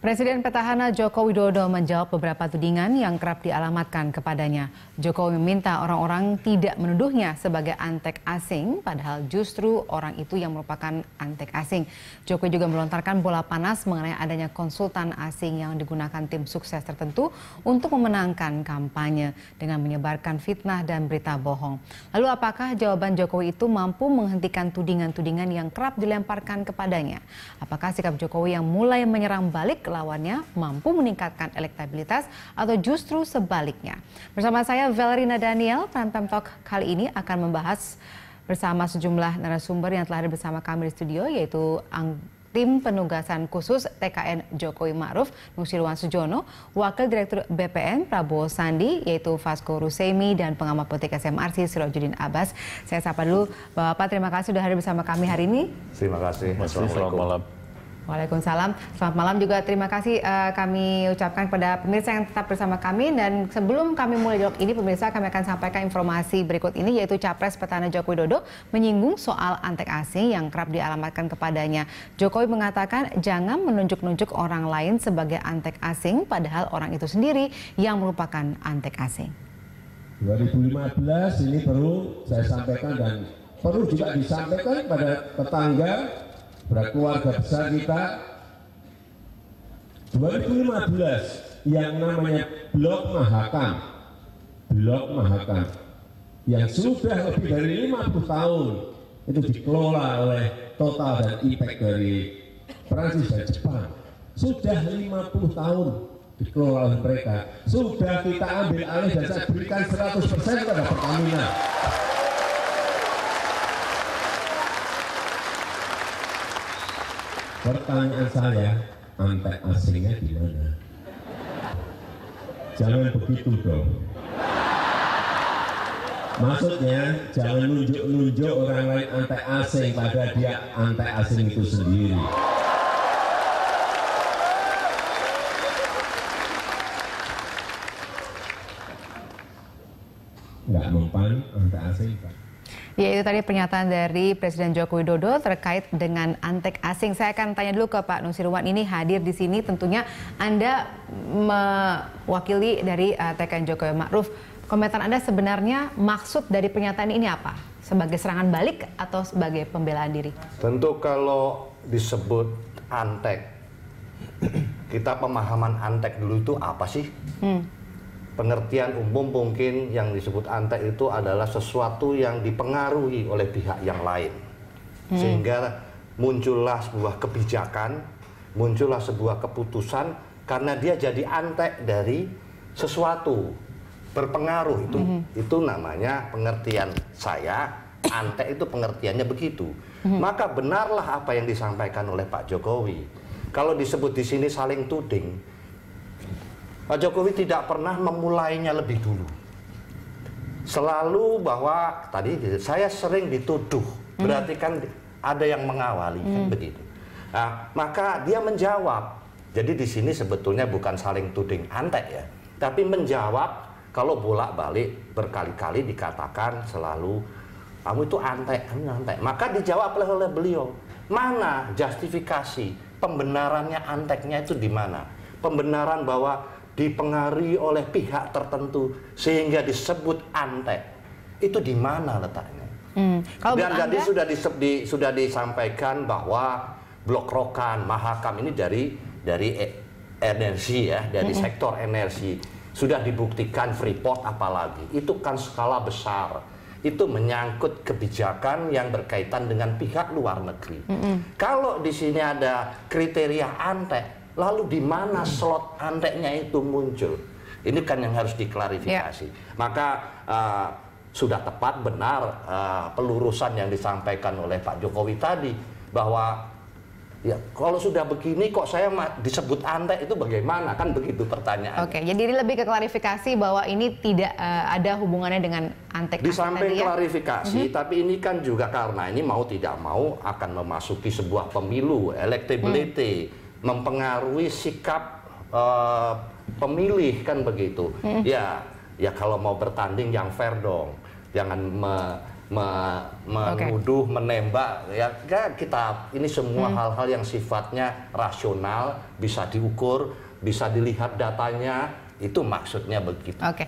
Presiden petahana Joko Widodo menjawab beberapa tudingan yang kerap dialamatkan kepadanya. Jokowi meminta orang-orang tidak menuduhnya sebagai antek asing, padahal justru orang itu yang merupakan antek asing. Jokowi juga melontarkan bola panas mengenai adanya konsultan asing yang digunakan tim sukses tertentu untuk memenangkan kampanye dengan menyebarkan fitnah dan berita bohong. Lalu apakah jawaban Jokowi itu mampu menghentikan tudingan-tudingan yang kerap dilemparkan kepadanya? Apakah sikap Jokowi yang mulai menyerang balik lawannya mampu meningkatkan elektabilitas atau justru sebaliknya? Bersama saya Valerina Daniel, Prime Time Talk kali ini akan membahas bersama sejumlah narasumber yang telah hadir bersama kami di studio, yaitu tim penugasan khusus TKN Jokowi Ma'ruf, Nusirwan Sujono, Wakil Direktur BPN Prabowo Sandi, yaitu Vasco Rusemi, dan pengamat politik SMRC Sirajuddin Abbas. Saya sapa dulu Bapak, terima kasih sudah hadir bersama kami hari ini. Terima kasih. Selamat malam. Waalaikumsalam. Selamat malam juga, terima kasih kami ucapkan kepada pemirsa yang tetap bersama kami. Dan sebelum kami mulai dialog ini, pemirsa, kami akan sampaikan informasi berikut ini, yaitu Capres petahana Joko Widodo menyinggung soal antek asing yang kerap dialamatkan kepadanya. Jokowi mengatakan jangan menunjuk-nunjuk orang lain sebagai antek asing, padahal orang itu sendiri yang merupakan antek asing. 2015 ini perlu saya sampaikan dan perlu juga disampaikan pada tetangga, pada keluarga besar kita. 2015 yang namanya Blok Mahakam yang sudah lebih dari 50 tahun itu dikelola oleh Total dan Impact dari Prancis dan Jepang. Sudah 50 tahun dikelola oleh mereka. Sudah kita ambil alih dan saya berikan 100% kepada Pertamina. Pertanyaan saya, antek asingnya di mana? Jangan begitu dong. Maksudnya jangan nunjuk-nunjuk orang lain antek asing pada dia antek asing itu sendiri. Nggak mempan antek asing, Pak. Ya, itu tadi pernyataan dari Presiden Joko Widodo terkait dengan antek asing. Saya akan tanya dulu ke Pak Nusirwan, ini hadir di sini, tentunya Anda mewakili dari TKN Jokowi Ma'ruf. Komentar Anda sebenarnya maksud dari pernyataan ini apa? Sebagai serangan balik atau sebagai pembelaan diri? Tentu kalau disebut antek, kita pemahaman antek dulu itu apa sih? Pengertian umum mungkin yang disebut antek itu adalah sesuatu yang dipengaruhi oleh pihak yang lain. Sehingga muncullah sebuah kebijakan, muncullah sebuah keputusan karena dia jadi antek dari sesuatu, berpengaruh. Itu namanya pengertian saya, antek itu pengertiannya begitu. Maka benarlah apa yang disampaikan oleh Pak Jokowi. Kalau disebut di sini saling tuding, Pak Jokowi tidak pernah memulainya lebih dulu. Selalu bahwa tadi saya sering dituduh, berarti kan ada yang mengawali, kan begitu. Nah, maka dia menjawab. Jadi di sini sebetulnya bukan saling tuding antek ya, tapi menjawab kalau bolak-balik berkali-kali dikatakan selalu kamu itu antek, kamu antek. Maka dijawab oleh beliau, mana justifikasi pembenarannya anteknya itu di mana? Pembenaran bahwa dipengaruhi oleh pihak tertentu sehingga disebut antek, itu di mana letaknya? Dan tadi sudah disampaikan bahwa Blok Rokan, Mahakam ini dari energi ya, dari sektor energi. Sudah dibuktikan Freeport apalagi, itu kan skala besar. Itu menyangkut kebijakan yang berkaitan dengan pihak luar negeri. Kalau di sini ada kriteria antek, lalu di mana slot anteknya itu muncul? Ini kan yang harus diklarifikasi. Maka sudah tepat benar pelurusan yang disampaikan oleh Pak Jokowi tadi, bahwa ya kalau sudah begini kok saya disebut antek itu bagaimana? Kan begitu pertanyaannya. Oke, jadi ini lebih ke klarifikasi bahwa ini tidak ada hubungannya dengan antek. Di samping klarifikasi, tapi ini kan juga karena ini mau tidak mau akan memasuki sebuah pemilu, electability, mempengaruhi sikap pemilih kan begitu. Ya kalau mau bertanding yang fair dong, jangan menuduh, menembak, ya kita ini semua hal-hal yang sifatnya rasional, bisa diukur, bisa dilihat datanya, itu maksudnya begitu. Oke.